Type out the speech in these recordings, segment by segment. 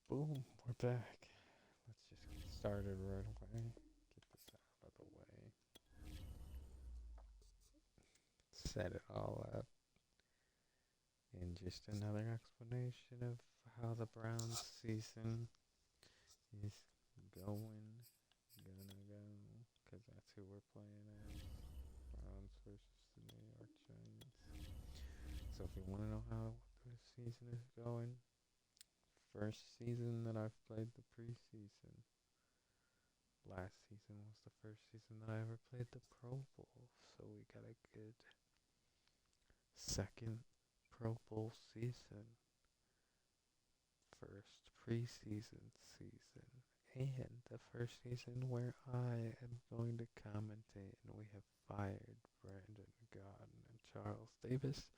Boom, we're back. Let's just get started right away. Get this out of the way. Set it all up. And just another explanation of how the Browns season is going. Gonna go. Because that's who we're playing as. Browns versus the New York Giants. So if you want to know how the season is going, first season that I've played the preseason. Last season was the first season that I ever played the Pro Bowl, so we got a good second Pro Bowl season, first preseason season, and the first season where I am going to commentate, and we have fired Brandon Godden and Charles Davis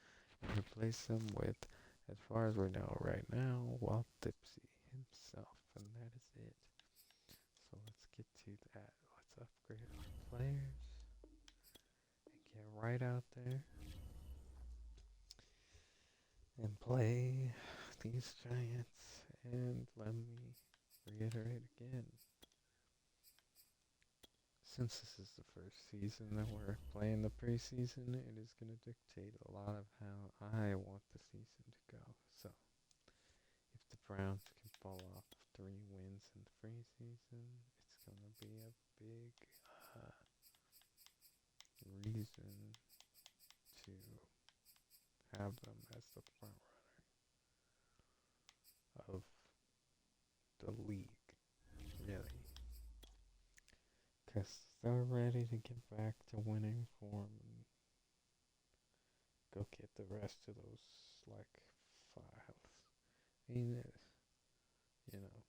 and replaced them with, as far as we know right now, Walt Dipsey himself, and that is it. So let's get to that. Let's upgrade our players and get right out there and play these Giants. And let me reiterate again, since this is the first season that we're playing the preseason, it is going to dictate a lot of how I want the season to go. So if the Browns can pull off 3 wins in the preseason, it's going to be a big reason to have them as the front runner of the league, really. Because they're ready to get back to winning form and go get the rest of those, like, files. I mean, you know,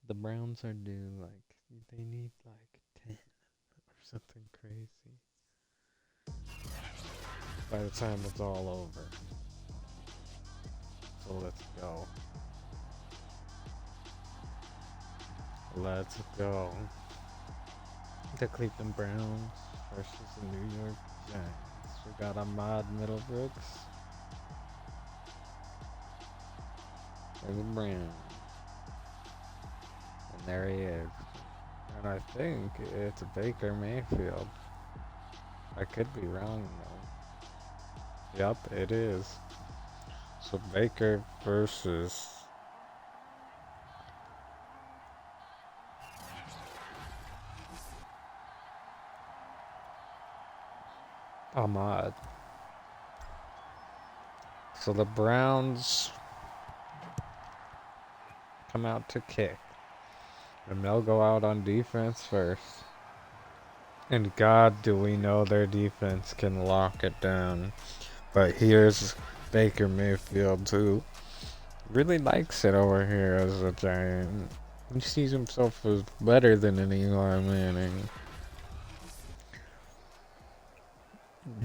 the Browns are due, like, they need, like, 10 or something crazy by the time it's all over. So let's go. Let's go. The Cleveland Browns versus the New York Giants. We got Ahmad Middlebrooks. There's a Brown. And there he is. And I think it's Baker Mayfield. I could be wrong though. Yup, it is. So Baker versus Ahmad. So the Browns come out to kick. And they'll go out on defense first. And God, do we know their defense can lock it down. But here's Baker Mayfield, who really likes it over here as a Giant. He sees himself as better than an Eli Manning.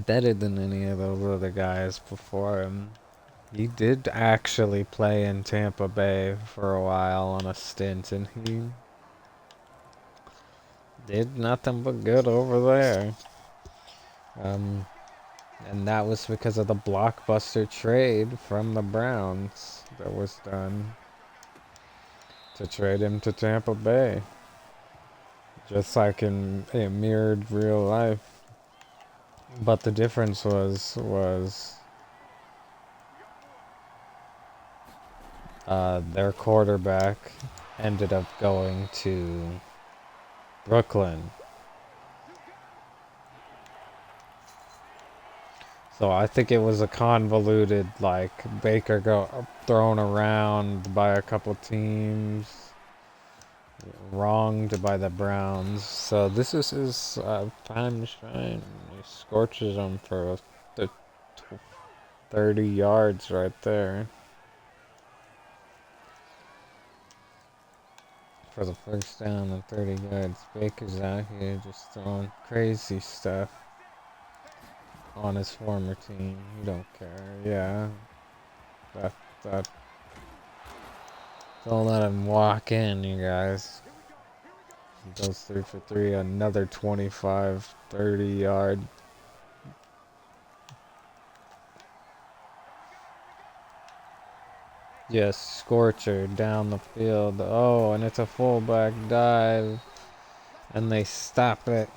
Better than any of those other guys before him. He did actually play in Tampa Bay for a while on a stint, and he did nothing but good over there. And that was because of the blockbuster trade from the Browns that was done to trade him to Tampa Bay. Just like in a mirrored real life. But the difference was their quarterback ended up going to Brooklyn. So I think it was a convoluted, like, Baker go thrown around by a couple teams, wronged by the Browns. So this is his time to shine. He scorches them for the 30 yards right there. For the first down and 30 yards. Baker's out here just throwing crazy stuff on his former team. He don't care. Yeah. That. Don't let him walk in, you guys. He goes 3 for 3. Another 25, 30 yard. Just scorcher down the field. Oh, and it's a fullback dive. And they stop it.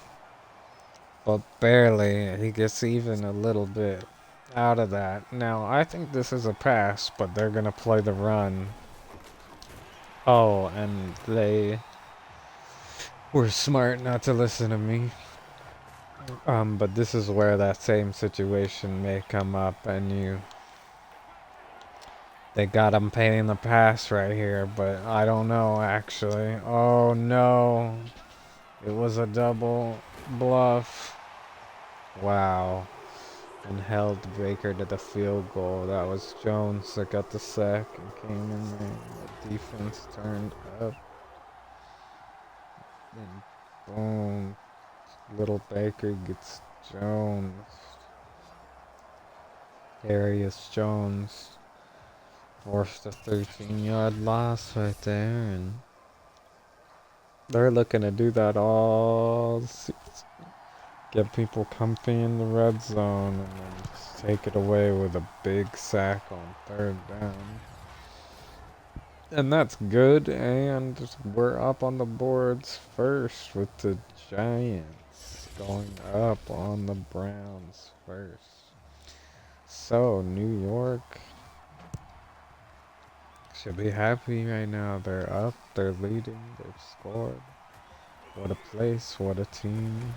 But barely. He gets even a little bit out of that. Now, I think this is a pass, but they're going to play the run. Oh, and they were smart not to listen to me. But this is where that same situation may come up, and they got him paying the pass right here, but I don't know, actually. Oh, no. It was a double bluff. Wow. And held Baker to the field goal. That was Jones that got the sack and came in there. The defense turned up. And boom. Little Baker gets Jones. Darius Jones forced a 13-yard loss right there, and they're looking to do that all season. Get people comfy in the red zone and then just take it away with a big sack on 3rd down. And that's good, and we're up on the boards first with the Giants going up on the Browns first. So, New York should be happy right now. They're up, they're leading, they've scored. What a place, what a team.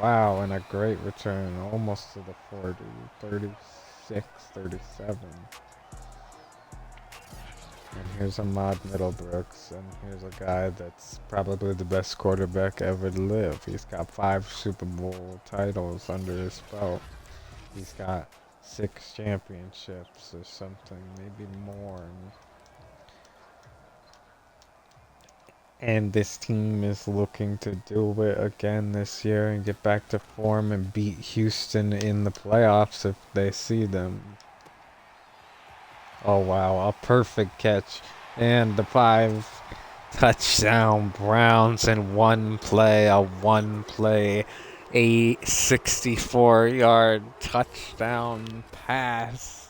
Wow, and a great return, almost to the 40, 36, 37. And here's Ahmad Middlebrooks, and here's a guy that's probably the best quarterback ever to live. He's got 5 Super Bowl titles under his belt. He's got 6 championships or something, maybe more. And this team is looking to do it again this year and get back to form and beat Houston in the playoffs if they see them. Oh wow, a perfect catch. And the 5 touchdown Browns in one play, a 64-yard touchdown pass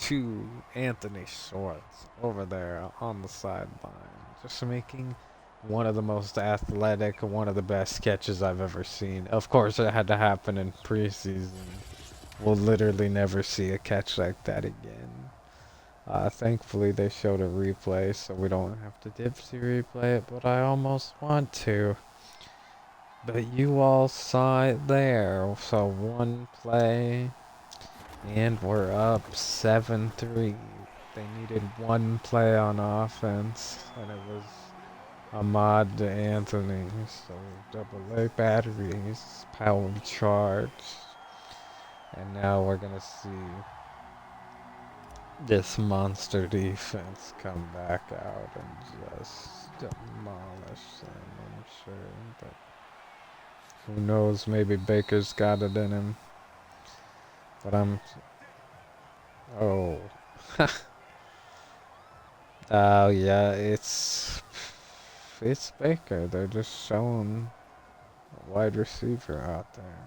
to Anthony Schwartz over there on the sideline. Just making one of the most athletic, one of the best catches I've ever seen. Of course, it had to happen in preseason. We'll literally never see a catch like that again. Thankfully, they showed a replay, so we don't have to Dipsey replay it, but I almost want to. But you all saw it there. So one play, and we're up 7-3. They needed one play on offense, and it was Ahmad to Anthony. So AA batteries, power charge. And now we're going to see this monster defense come back out and just demolish them, I'm sure. But who knows, maybe Baker's got it in him. But oh. Oh yeah, it's Baker. They're just showing a wide receiver out there.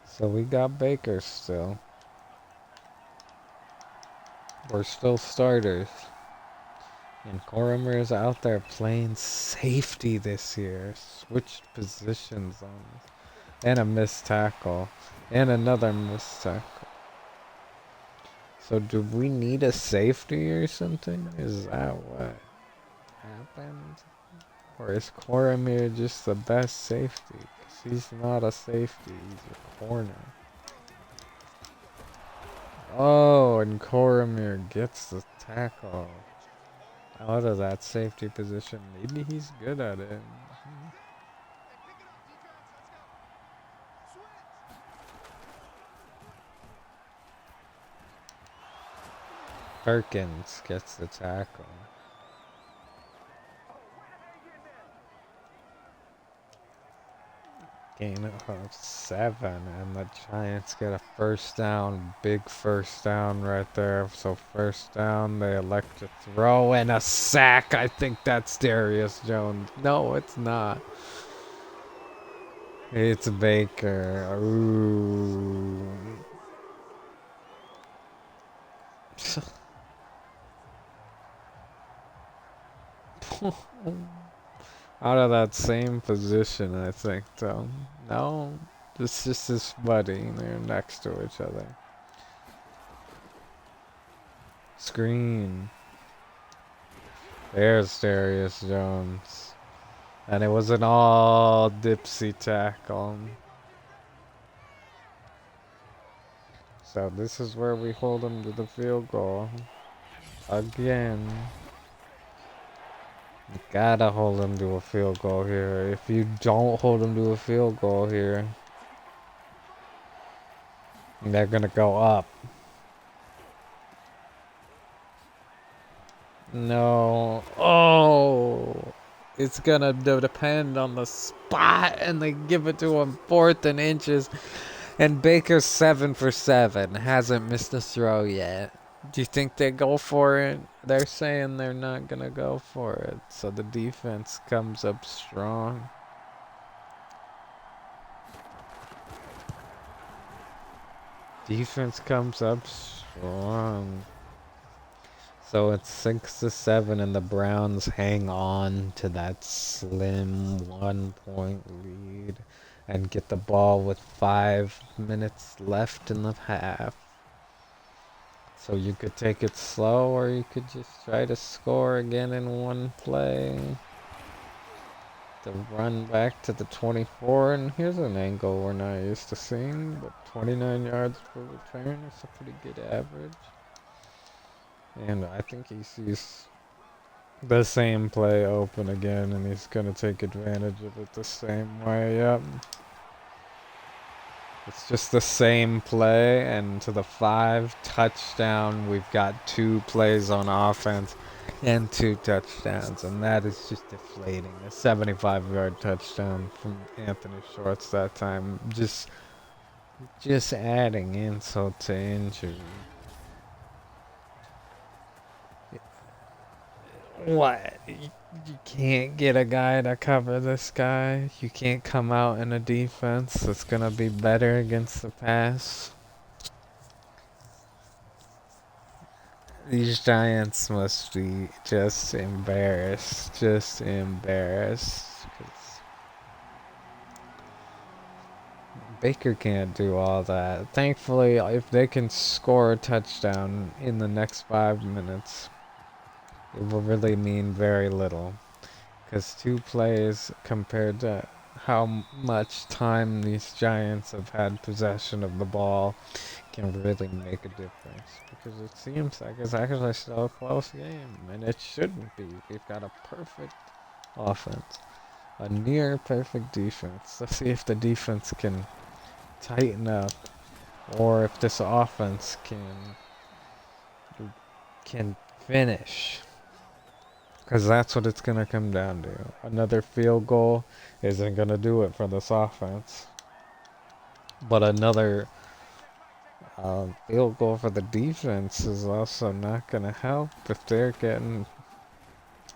So we got Baker still. We're still starters. And Coromir's out there playing safety this year. Switched positions on us. And a missed tackle. And another missed tackle. So do we need a safety or something? Is that what happened? Or is Coromir just the best safety? 'Cause he's not a safety, he's a corner. Oh, and Coromir gets the tackle out of that safety position. Maybe he's good at it. Perkins gets the tackle. Gain of 7, and the Giants get a first down, big first down right there. So first down, they elect to throw and a sack. I think that's Darius Jones. No, it's not. It's Baker. Ooh. Out of that same position, I think, though. No, it's just his buddy. They're next to each other. Screen. There's Darius Jones. And it was an all Dipsey tackle. So this is where we hold him to the field goal. Again. You gotta hold him to a field goal here. If you don't hold him to a field goal here, they're gonna go up. No. Oh! It's gonna depend on the spot, and they give it to him 4th and inches. And Baker's 7 for 7. Hasn't missed a throw yet. Do you think they go for it? They're saying they're not gonna go for it. So the defense comes up strong. Defense comes up strong. So it's 6-7, and the Browns hang on to that slim 1-point lead and get the ball with 5 minutes left in the half. So you could take it slow, or you could just try to score again in one play. The run back to the 24, and here's an angle we're not used to seeing, but 29 yards per return is a pretty good average. And I think he sees the same play open again, and he's going to take advantage of it the same way. Yep. It's just the same play, and to the 5 touchdown, we've got 2 plays on offense and 2 touchdowns, and that is just deflating. A 75-yard touchdown from Anthony Schwartz that time, just adding insult to injury. What? You can't get a guy to cover this guy. You can't come out in a defense that's gonna be better against the pass. These Giants must be just embarrassed. Just embarrassed. 'Cause Baker can't do all that. Thankfully, if they can score a touchdown in the next 5 minutes, it will really mean very little. Because 2 plays compared to how much time these Giants have had possession of the ball can really make a difference. Because it seems like it's actually still a close game. And it shouldn't be. We've got a perfect offense. A near perfect defense. Let's see if the defense can tighten up. Or if this offense can finish. Because that's what it's going to come down to. Another field goal isn't going to do it for this offense. But another field goal for the defense is also not going to help if they're getting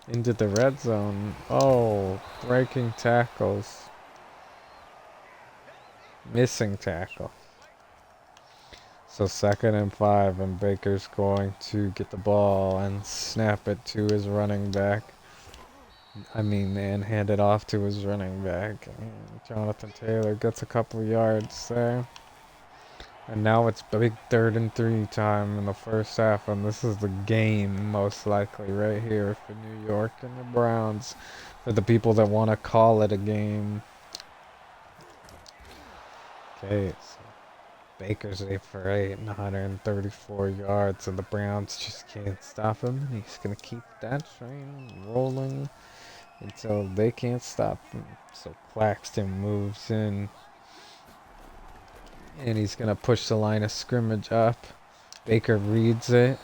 into the red zone. Oh, breaking tackles. Missing tackle. So 2nd and 5, and Baker's going to get the ball and snap it to his running back. And hand it off to his running back. And Jonathan Taylor gets a couple yards there. And now it's big 3rd and 3 time in the first half, and this is the game most likely right here for New York and the Browns. For the people that want to call it a game. Okay, so Baker's 8 for 8 and 134 yards, and the Browns just can't stop him. He's going to keep that train rolling until they can't stop him. So Claxton moves in, and he's going to push the line of scrimmage up. Baker reads it,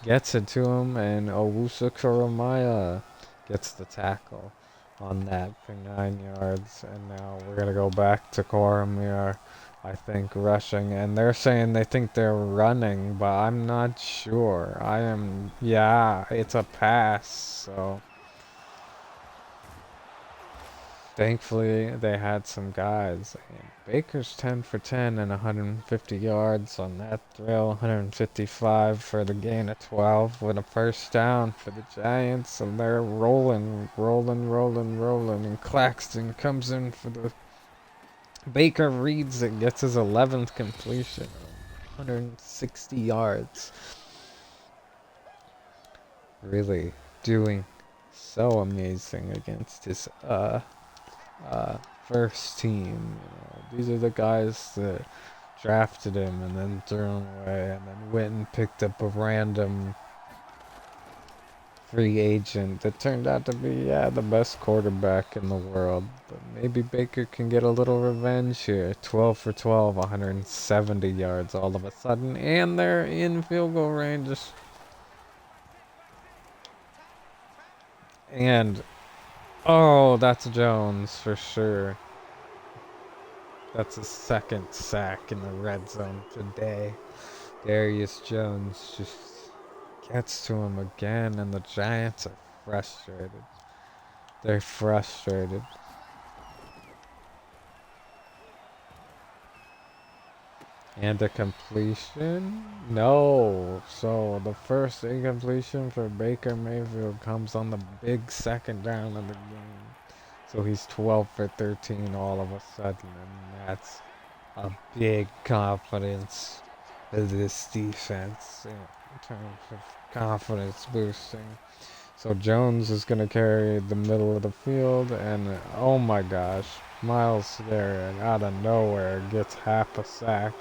gets it to him, and Owusu Kurumaya gets the tackle on that for 9 yards. And now we're going to go back to Cormier. I think rushing, and they're saying they think they're running, but I'm not sure. Yeah, it's a pass, so thankfully they had some guys. And Baker's 10 for 10 and 150 yards on that throw, 155 for the gain of 12 with a first down for the Giants, and they're rolling, rolling, rolling, rolling, and Claxton comes in for the Baker reads it, gets his 11th completion, 160 yards. Really doing so amazing against his first team. These are the guys that drafted him and then threw him away and then went and picked up a random free agent that turned out to be, the best quarterback in the world. But maybe Baker can get a little revenge here. 12 for 12, 170 yards all of a sudden, and they're in field goal range. And, oh, that's Jones for sure. That's his second sack in the red zone today. Darius Jones just gets to him again, and the Giants are frustrated. They're frustrated. And a completion? No. So the first incompletion for Baker Mayfield comes on the big second down of the game. So he's 12 for 13 all of a sudden, and that's a big confidence for this defense in terms of confidence boosting. So Jones is going to carry the middle of the field, and oh my gosh, Miles Garrett out of nowhere gets half a sack.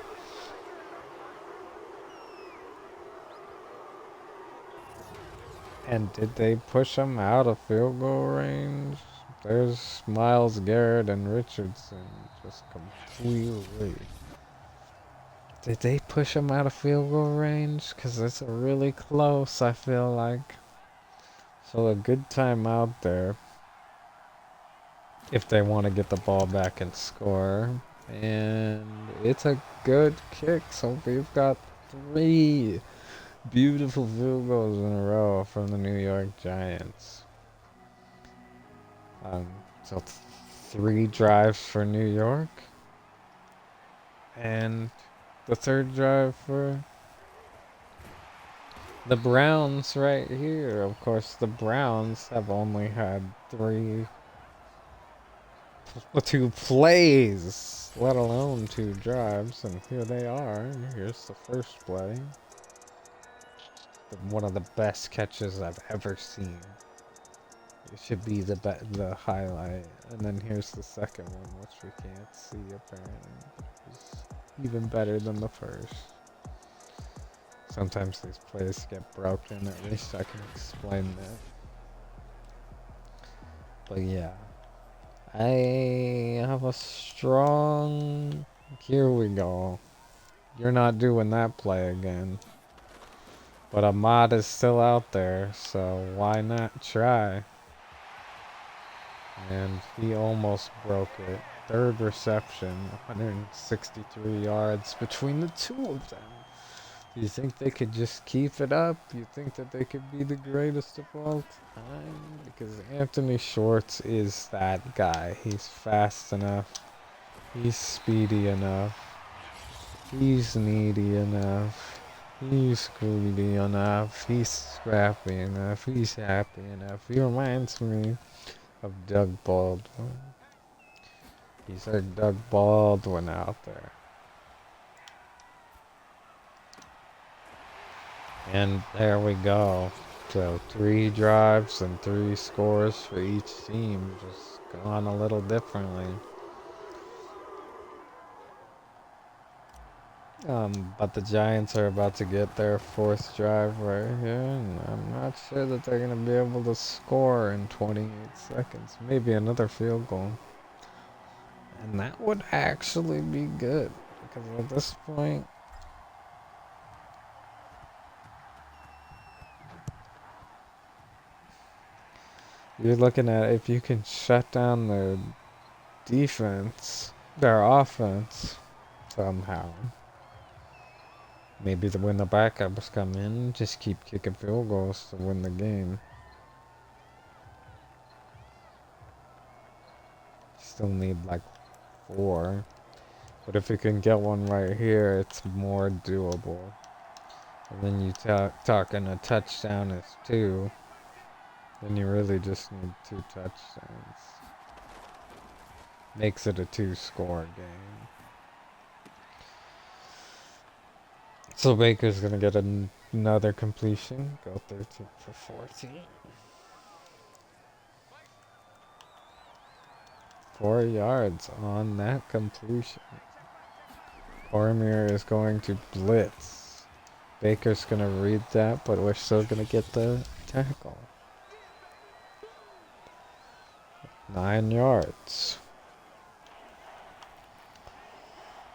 And did they push him out of field goal range? There's Miles Garrett and Richardson just completely. Did they push him out of field goal range? Because it's really close, I feel like. So a good time out there if they want to get the ball back and score. And it's a good kick, so we've got 3 beautiful field goals in a row from the New York Giants. So 3 drives for New York, and the 3rd drive for the Browns right here. Of course, the Browns have only had 2 plays, let alone 2 drives, and here they are. Here's the first play. One of the best catches I've ever seen. It should be the highlight. And then here's the second one, which we can't see apparently. It's even better than the first. Sometimes these plays get broken, at least I can explain that. But yeah. I have a strong... Here we go. You're not doing that play again. But Ahmad is still out there, so why not try? And he almost broke it. 3rd reception, 163 yards between the 2 of them. Do you think they could just keep it up? You think that they could be the greatest of all time? Because Anthony Schwartz is that guy. He's fast enough. He's speedy enough. He's needy enough. He's greedy enough. He's scrappy enough. He's happy enough. He reminds me of Doug Baldwin. He's our Doug Baldwin out there. And there we go. So 3 drives and 3 scores for each team. Just gone a little differently. But the Giants are about to get their 4th drive right here, and I'm not sure that they're going to be able to score in 28 seconds. Maybe another field goal. And that would actually be good, because at this point, you're looking at if you can shut down their defense, their offense, somehow. Maybe when the backups come in, just keep kicking field goals to win the game. still need like 4. But if you can get one right here, it's more doable. And then you talking a touchdown is 2. Then you really just need 2 touchdowns. Makes it a 2-score game. So Baker's gonna get another completion. Go 13 for 14. 4 yards on that completion. Cormier is going to blitz. Baker's gonna read that, but we're still gonna get the tackle. 9 yards.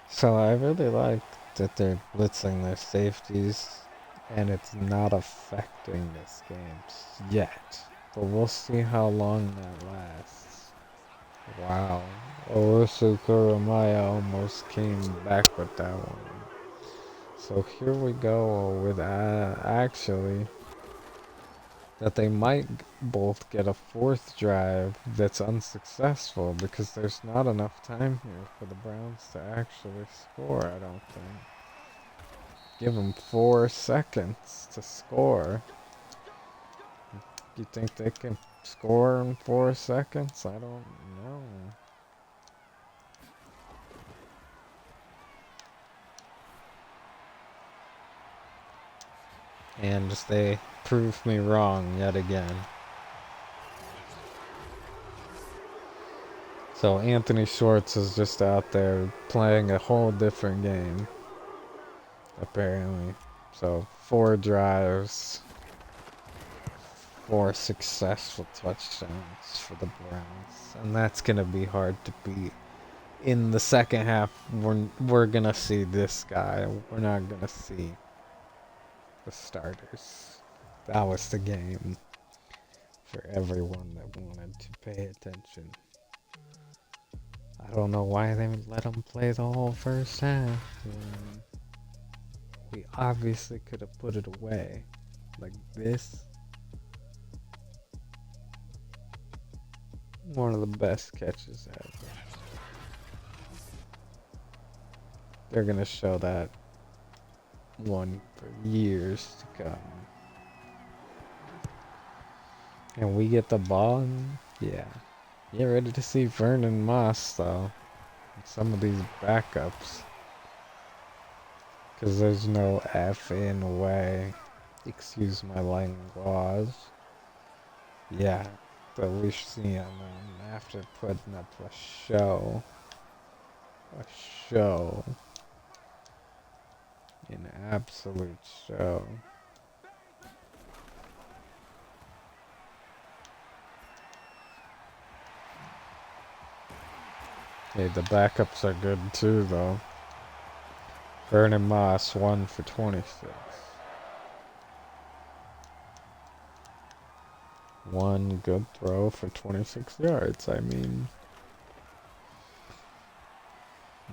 So I really like that they're blitzing their safeties, and it's not affecting this game yet. But we'll see how long that lasts. Wow. Owusu Kuramaya almost came back with that one. So here we go with actually that they might both get a 4th drive that's unsuccessful because there's not enough time here for the Browns to actually score, I don't think. Give them 4 seconds to score. You think they can score in 4 seconds? I don't know. And they proved me wrong yet again. So Anthony Schwartz is just out there playing a whole different game, apparently. So 4 drives, 4 successful touchdowns for the Browns, and that's gonna be hard to beat. In the second half, we're gonna see this guy. We're not gonna see the starters. That was the game for everyone that wanted to pay attention. I don't know why they let him play the whole first half. We obviously could have put it away. Like this. One of the best catches ever. They're gonna show that one for years to come. And we get the ball, and yeah. Get ready to see Vernon Moss, though. Some of these backups. Because there's no effing way. Excuse my language. Yeah, that we see him after putting up a show. A show. An absolute show. Hey, the backups are good too, though. Vernon Moss, 1 for 26. 1 good throw for 26 yards. I mean,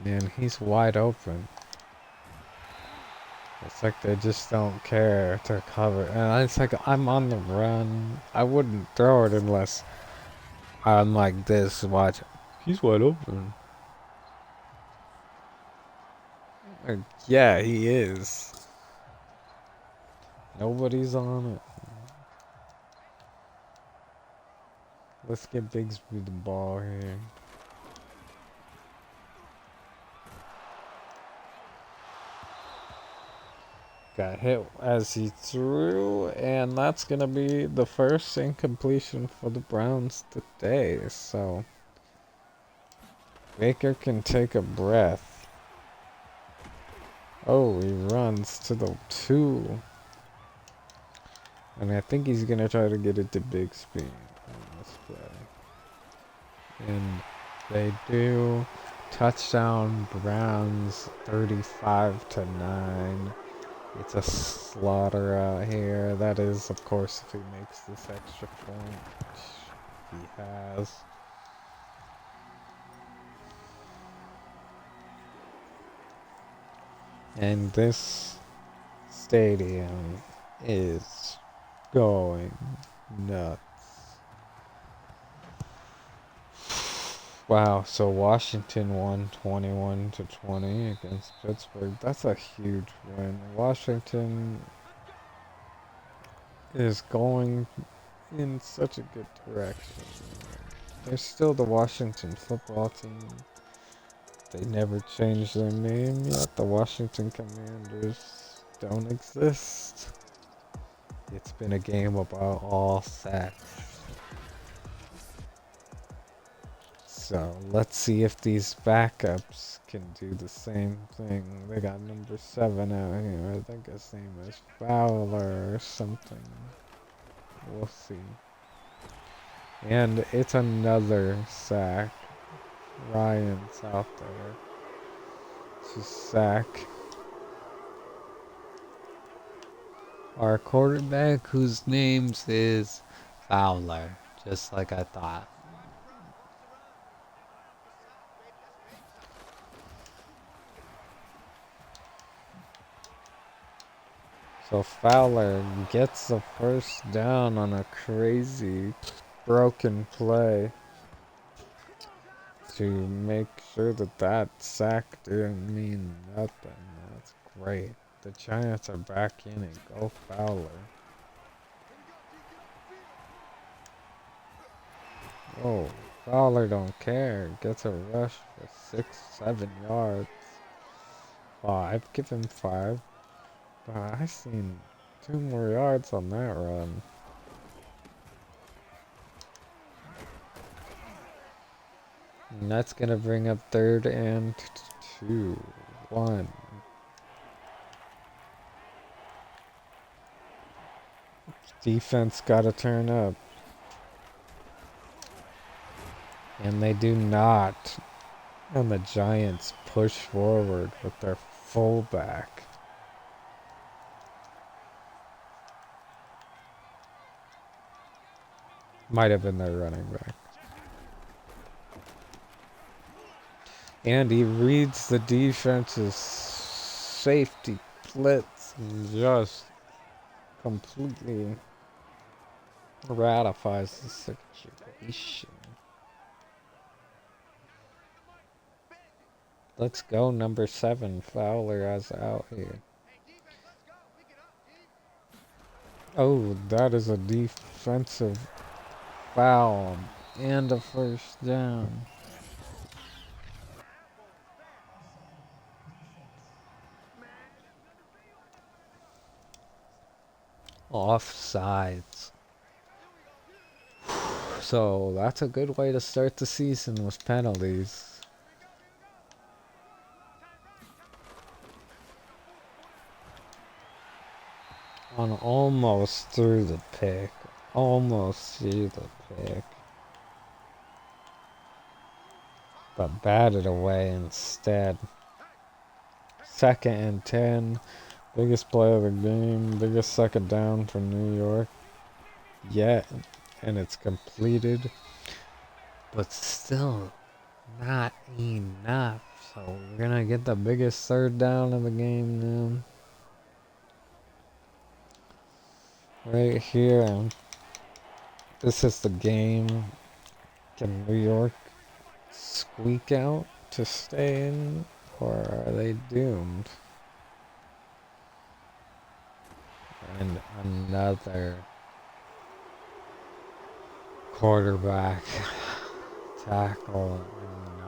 man, he's wide open. It's like they just don't care to cover. And it's like, I'm on the run. I wouldn't throw it unless I'm like this. Watch. He's wide open. Yeah, he is. Nobody's on it. Let's get Bigsby the ball here. Got hit as he threw, and that's going to be the first incompletion for the Browns today. So Baker can take a breath. Oh, he runs to the 2. And I think he's going to try to get it to Bixby on this play. And they do. Touchdown Browns 35-9. It's a slaughter out here. That is, of course, if he makes this extra point, which he has. And this stadium is going nuts. Wow, so Washington won 21-20 against Pittsburgh. That's a huge win. Washington is going in such a good direction. They're still the Washington football team. They never changed their name yet. The Washington Commanders don't exist. It's been a game about all sacks. So let's see if these backups can do the same thing. They got number 7 out here. I think his name is Fowler or something. We'll see. And it's another sack. Ryan's out there. It's a sack. Our quarterback, whose names is Fowler, just like I thought. So Fowler gets the first down on a crazy broken play to make sure that that sack didn't mean nothing. That's great. The Giants are back in it. Go Fowler. Oh, Fowler don't care. Gets a rush for 6-7 yards. Oh, I'd give him 5. But I seen 2 more yards on that run. And that's gonna bring up 3rd and 2. 1. Defense gotta turn up. And they do not. And the Giants push forward with their fullback. Might have been their running back. And he reads the defense's safety blitz and just completely ratifies the situation. Let's go, number 7. Fowler is out here. Oh, that is a defensive foul and a first down. Offsides. So that's a good way to start the season with penalties. On almost through the pick. Almost through the pick. But batted away instead. 2nd and 10. Biggest play of the game. Biggest second down for New York yet. And it's completed. But still not enough. So we're going to get the biggest 3rd down of the game now. Right here. This is the game. Can New York squeak out to stay in? Or are they doomed? And another quarterback tackle.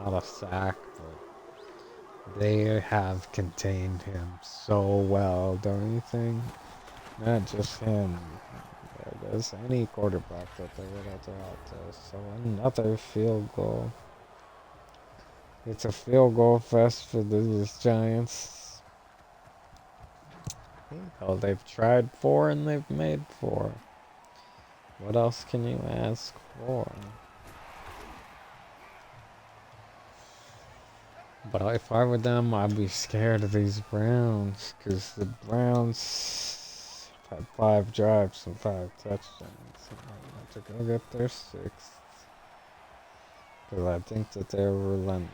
Not a sack, but they have contained him so well, don't you think? Not just him. There's any quarterback that they would have dropped this. So another field goal. It's a field goal fest for these Giants. Oh, they've tried 4 and they've made 4. What else can you ask for? But if I were them, I'd be scared of these Browns. Because the Browns had 5 drives and 5 touchdowns. To go get their 6th. Because I think that they're relentless.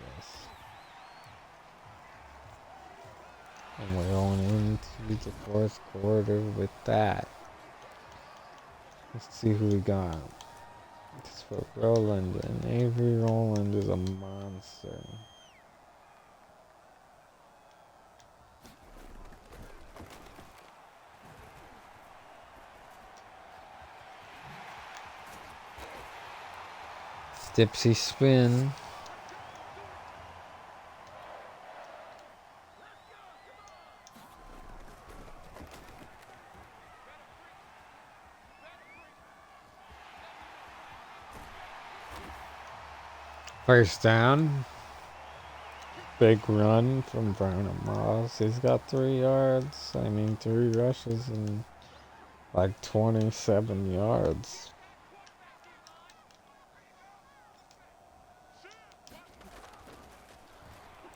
And we're going into the 4th quarter with that. Let's see who we got. Let's put Roland in. Avery Roland is a monster. Dipsey spin. First down. Big run from Brown and Moss. He's got 3 yards. 3 rushes and like 27 yards.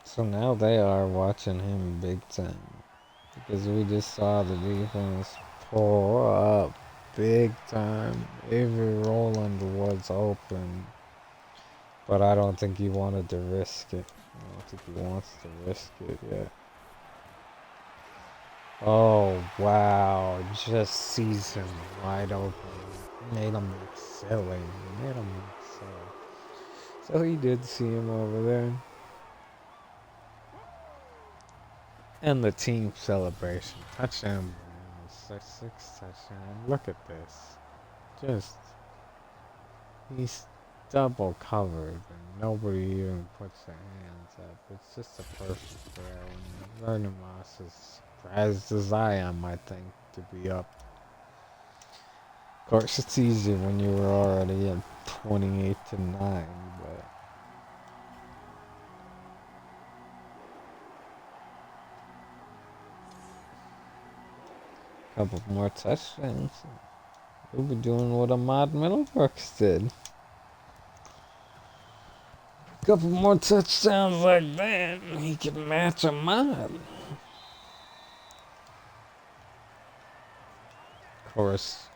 So now they are watching him big time. Because we just saw the defense pull up big time. Avery Roland was open. But I don't think he wanted to risk it. I don't think he wants to risk it yet. Oh, wow. Just sees him wide open. Made him look silly. Made him look silly. So he did see him over there. And the team celebration. Touchdown. 6 touchdown. Look at this. Just, he's double covered and nobody even puts their hands up. It's just a perfect throw. And Vernon Moss is surprised as I am, I think, to be up. Of course, it's easy when you were already at 28-9, but a couple more touchdowns. We'll be doing what Ahmad Middlebrooks did. Couple more touchdowns like that, he can match Ahmad. Of course,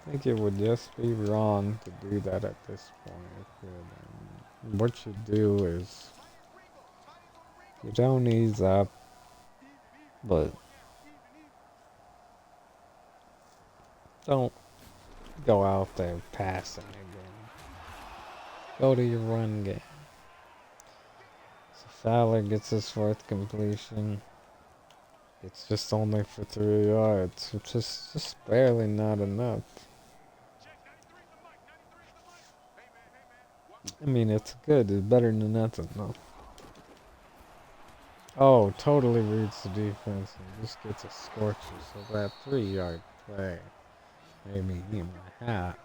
I think it would just be wrong to do that at this point. What you do is you don't ease up, but don't go out there passing again. Go to your run game. So Fowler gets his 4th completion. It's just only for 3 yards, which is just barely not enough. It's good. It's better than nothing, though. Oh, totally reads the defense and just gets a scorcher. So that 3-yard play made me eat my hat.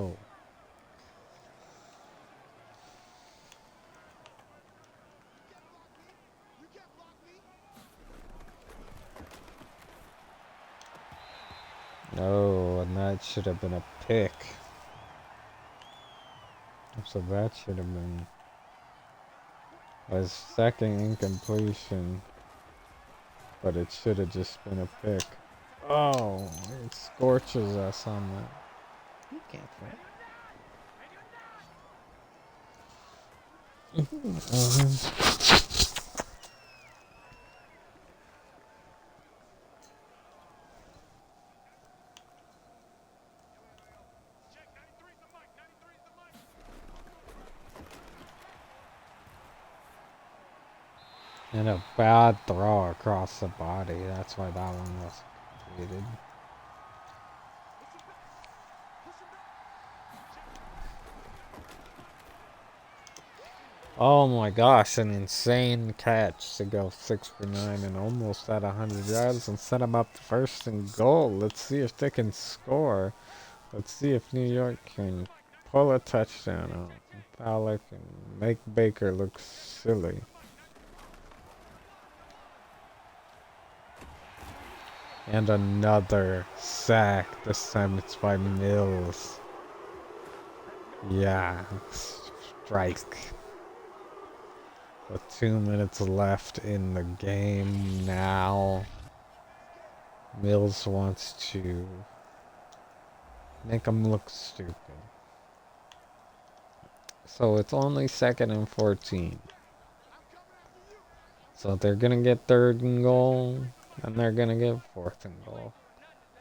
Oh. No, and that should have been a pick. So that should have been a 2nd incompletion, but it should have just been a pick. Oh, it scorches us on that. You can't fit. And a bad throw across the body. That's why that one was completed. Oh my gosh, an insane catch to go 6 for 9 and almost at 100 yards and set them up 1st and goal. Let's see if they can score. Let's see if New York can pull a touchdown out. Fowler can make Baker look silly. And another sack. This time it's by Mills. Yeah, strike. With 2 minutes left in the game now. Mills wants to make him look stupid. So it's only 2nd and 14. So they're going to get 3rd and goal. And they're going to get 4th and goal.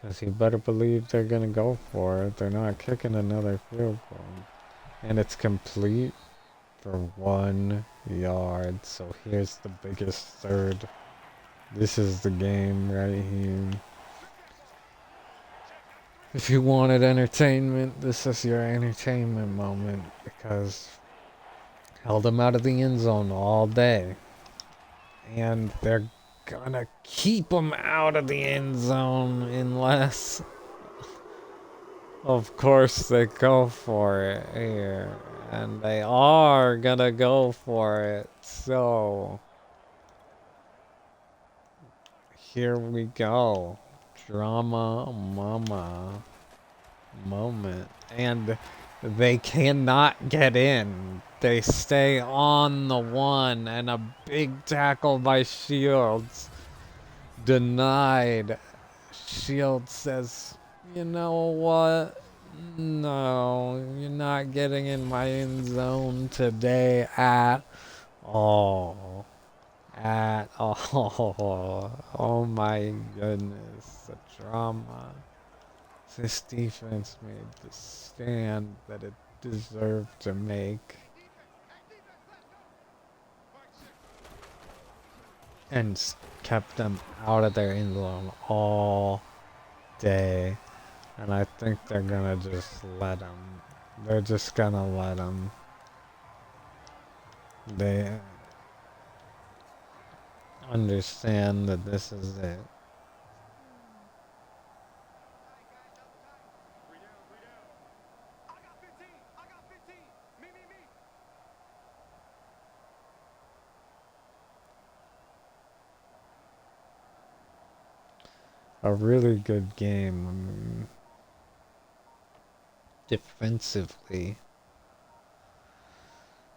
Because you better believe they're going to go for it. They're not kicking another field goal. And it's complete for 1 yard. So here's the biggest third. This is the game right here. If you wanted entertainment, this is your entertainment moment. Because held them out of the end zone all day. And they're gonna keep them out of the end zone unless, of course, they go for it here. And they are gonna go for it. So, here we go. Drama mama moment. And they cannot get in. They stay on the one. And a big tackle by Shields. Denied. Shields says, you know what? No, you're not getting in my end zone today at all. At all. Oh my goodness. The drama. This defense made the stand that it deserved to make. And kept them out of their end zone all day. And I think they're gonna just let them. They're just gonna let them. They understand that this is it. A really good game. I mean, defensively,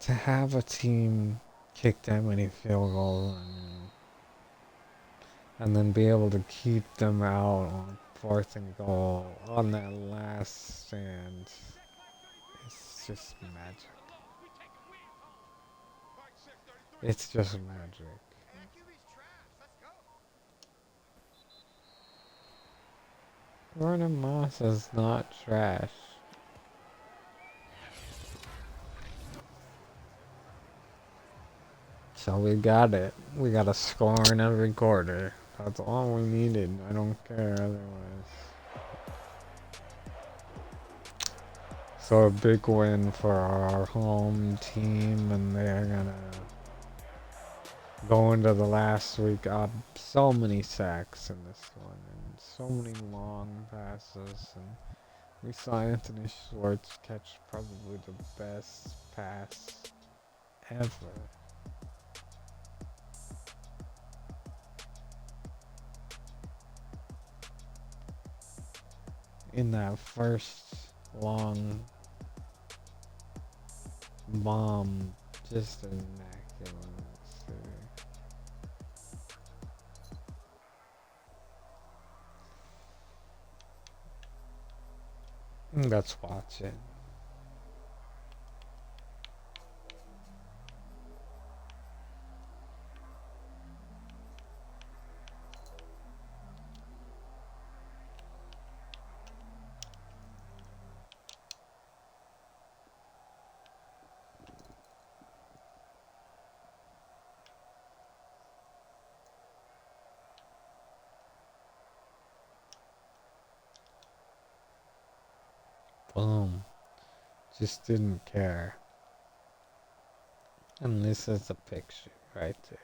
to have a team kick that many field goals and then be able to keep them out on 4th and goal on that last stand, it's just magic. It's just magic. Vernon Moss is not trash. So we got it. We got a score in every quarter. That's all we needed. I don't care otherwise. So a big win for our home team, and they're gonna go into the last week up. So many sacks in this one, and so many long passes, and we saw Anthony Schwartz catch probably the best pass ever. In that first long bomb, just immaculate. Let's watch it. Boom. Just didn't care. And this is the picture right there.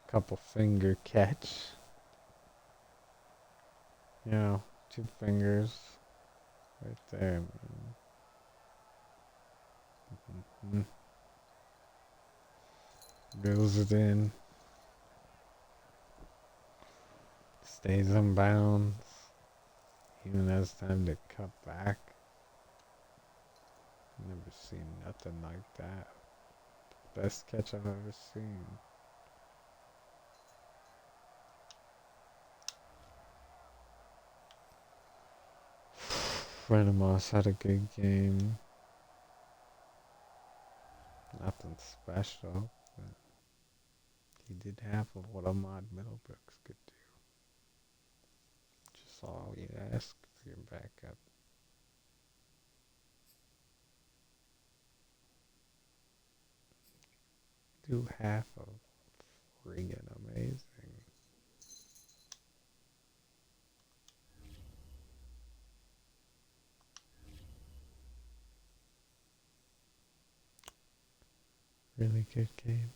Couple finger catch. You know, 2 fingers. Right there, man. Goes it in. Stays in bounds. Even has time to cut back. Never seen nothing like that. Best catch I've ever seen. Renamos had a good game. Nothing special, but he did half of what Ahmad Middlebrooks could do. all you ask for your backup. Do half of friggin' amazing. Really good game.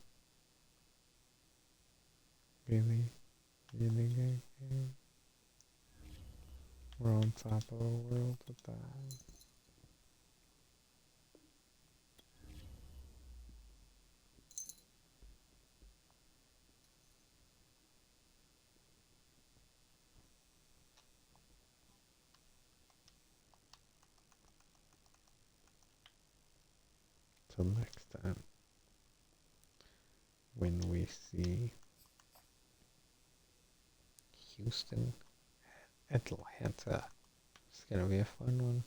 Really, really good game. We're on top of the world with that. Till next time, when we see Houston, Atlanta, it's gonna be a fun one.